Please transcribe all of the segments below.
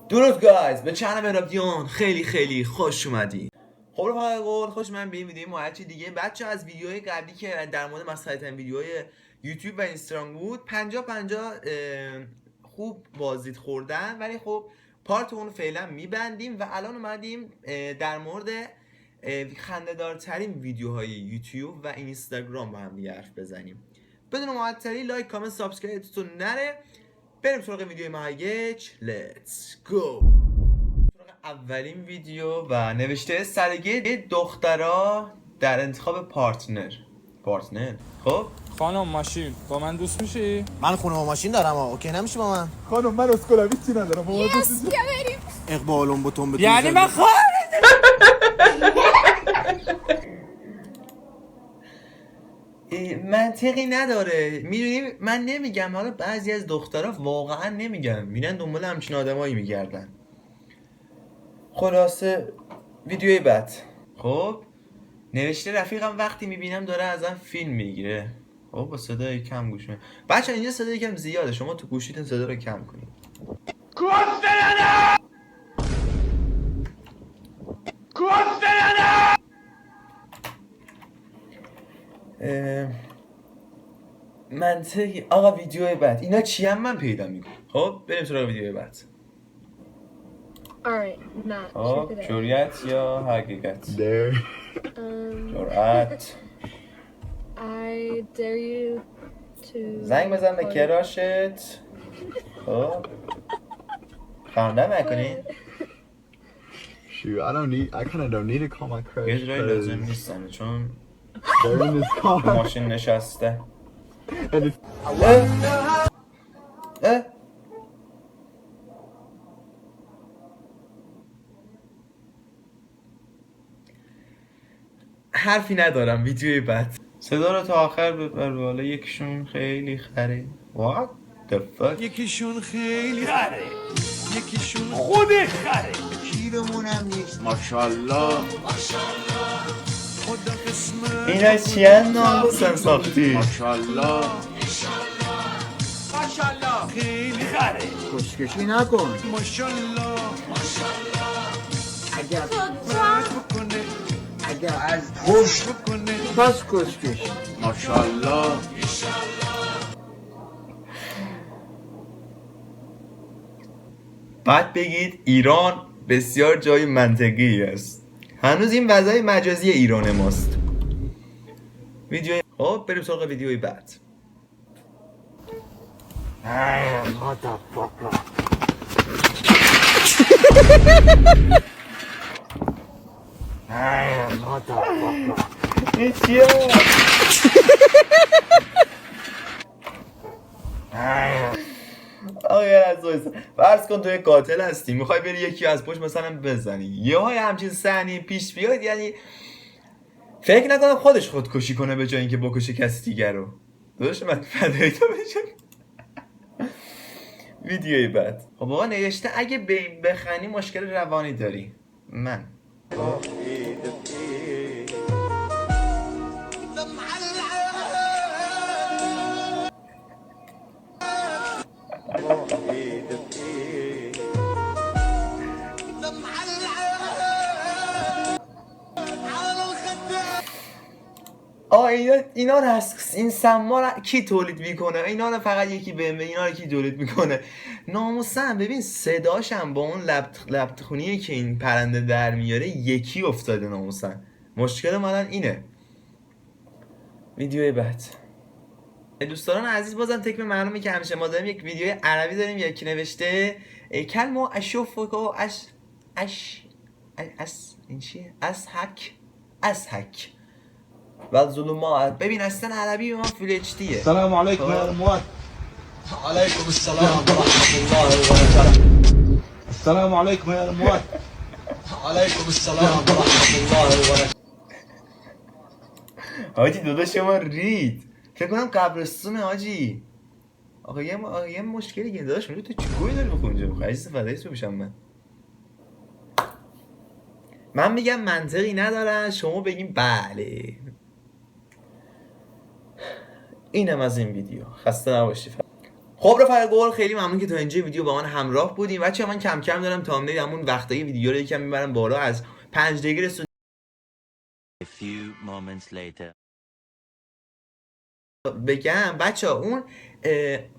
درود گایز به چنل رادیون خیلی خوش اومدی. خب رفقای قول خوش من به این ویدیو محچی دیگه. بچه از ویدیوهای قبلی که در مورد مسخره ترین ویدیوهای یوتیوب و اینستاگرام بود 50-50 خوب بازدید خوردن، ولی خب پارت اون فعلا میبندیم و الان اومدیم در مورد خنده‌دارترین ویدیوهای یوتیوب و اینستاگرام با هم دیگه حرف بزنیم. بدون معطلی لایک کامنت سابسکرایبتون نره. بریم سراغ ویدیوی مهیج. لیتس گو. سراغ اولین ویدیو و نوشته سرگی دخترها در انتخاب پارتنر. خب خانم ماشین با من دوست میشی؟ من خونه و ماشین دارم اوکی نمیشه با من؟ خانم من اسکولاویچی ندارم با من دوست میشی؟ بریم اقبالون بتون بتون یعنی من منطقی نداره. میدونی من نمیگم، حالا بعضی از دخترها واقعا نمیگم، میرن دنبال همچین آدمایی میگردن. خلاصه ویدیوی بعد خب نوشته رفیقم وقتی میبینم داره ازم فیلم میگیره. خب با صدای کم گوش میدم. بچه اینجا صدای کم زیاده، شما تو گوشیتون صدا رو کم کنید. منطقی آقا. ویدیوی بعد اینا چی هم من پیدا میکنم. خب بریم سراغ ویدیوی بعد. خب جوریت یا حقیقت؟ جرأت. I dare you to زنگ بزن به کراشت. خب خواندم نکنی؟ Shoot, I kind of don't need to call my crush. یه جورایی لازم نیستم چون They're in this car. ماشین نشسته. And it's اه؟ حرفی ندارم. ویدیوی بعد. صدا رو تا آخر ببر بالا. یکیشون خیلی خره. What the fuck؟ یکیشون خیلی خره یکیشون خود خره شیرمونم نیست ماشاءالله خدا قسمت اینا چی هن ناموسن ساختی؟ ماشاءالله خیلی خره کشکشی نکن ماشاءالله اگر Put بکنه اگر از خوش بکنه پس کشکش ماشاءالله بعد بگید ایران بسیار جای منطقی است. هنوز این وضعی مجازی ایران ماست. ویدیو خب بریم سراغ ویدیوی بعد. این چیه؟ آقا از فرض کن تو یک قاتل هستی، میخوای بری یکی از پشت مثلا بزنی، یه های همچین صحنه پیش بیاد، یعنی فکر نکنم خودش خودکشی کنه به جای اینکه بکشه کسی دیگر رو. داداش من فدای تو بشم. ویدیوی بعد. خب آقا نوشته اگه به این بخنی مشکل روانی داری. من اینا رو از این سما رو کی تولید میکنه؟ اینا رو فقط یکی BMW اینا رو کی تولید میکنه؟ ناموسن ببین صداشم با اون لبت خونیه که این پرنده در میاره یکی افتاده. ناموسن مشکل من اینه. ویدیوی بعد. دوستان عزیز بازم تکم معلومه که همیشه ما داریم یک ویدیوی عربی داریم. یکی نوشته کلمه اشوفکو این چیه؟ اسحک و ظلمات. ببین اصلا عربی ما فول اچ دیه. السلام عليكم يا اموات. عليكم السلام ورحمة الله وبركاته. السلام عليكم يا اموات. عليكم السلام ورحمة الله وبركاته. حاجی داداش ما رید. فکر کنم قبرستون حاجی. آقا یه مشکلی که داداش تو چیکوی داری بخونی اینجا؟ بخوای استفاده بشم من میگم منطقی ندارن، شما بگیم بله. اینم از این ویدیو. خسته نباشید. خب رفقای گل، خیلی ممنون که تا اینجا ویدیو با من همراه بودیم. بچه‌ها من کم کم دارم تامنیل همون وقتای ویدیو رو یکم میبرم بالا، از 5 دقیقه رسون A few moments later. بگم بچه‌ها اون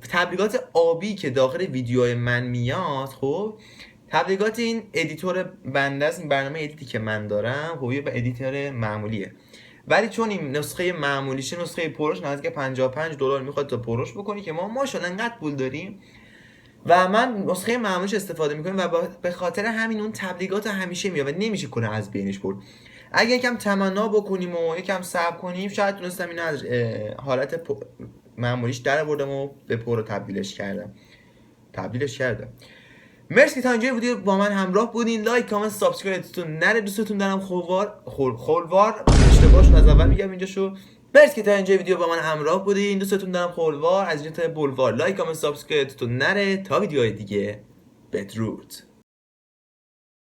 تبلیغات آبی که داخل ویدیوهای من میاد، خب تبلیغات این ادیتور بنده است، این برنامه ادیتی که من دارم خب یه ادیتور معمولیه، ولی چون این نسخه معمولیشه، نسخه پروش نزدیک $55 میخواد تا پروش بکنی که ما ماشاءالله انقدر پول داریم و من نسخه معمولیش استفاده میکنیم و به خاطر همین اون تبلیغات همیشه میاد و نمیشه کنه از بینش برد. اگه یکم تمنا بکنیم و یکم صبر کنیم شاید تونستم اینو از حالت معمولیش در آوردم و به پرو تبدیلش کردم. مرسی که تا اینجا ویدیو با من همراه بودین. لایک، کامنت، سابسکرایبتون نره. دوستتون دارم. خولوار اشتباهش از اول میگم اینجاشو. مرسی که تا اینجا ویدیو با من همراه بودین. دوستتون دارم. خولوار از اینجا تا بولوار. لایک، کامنت، سابسکرایبتون نره. تا ویدیوهای دیگه بدرود.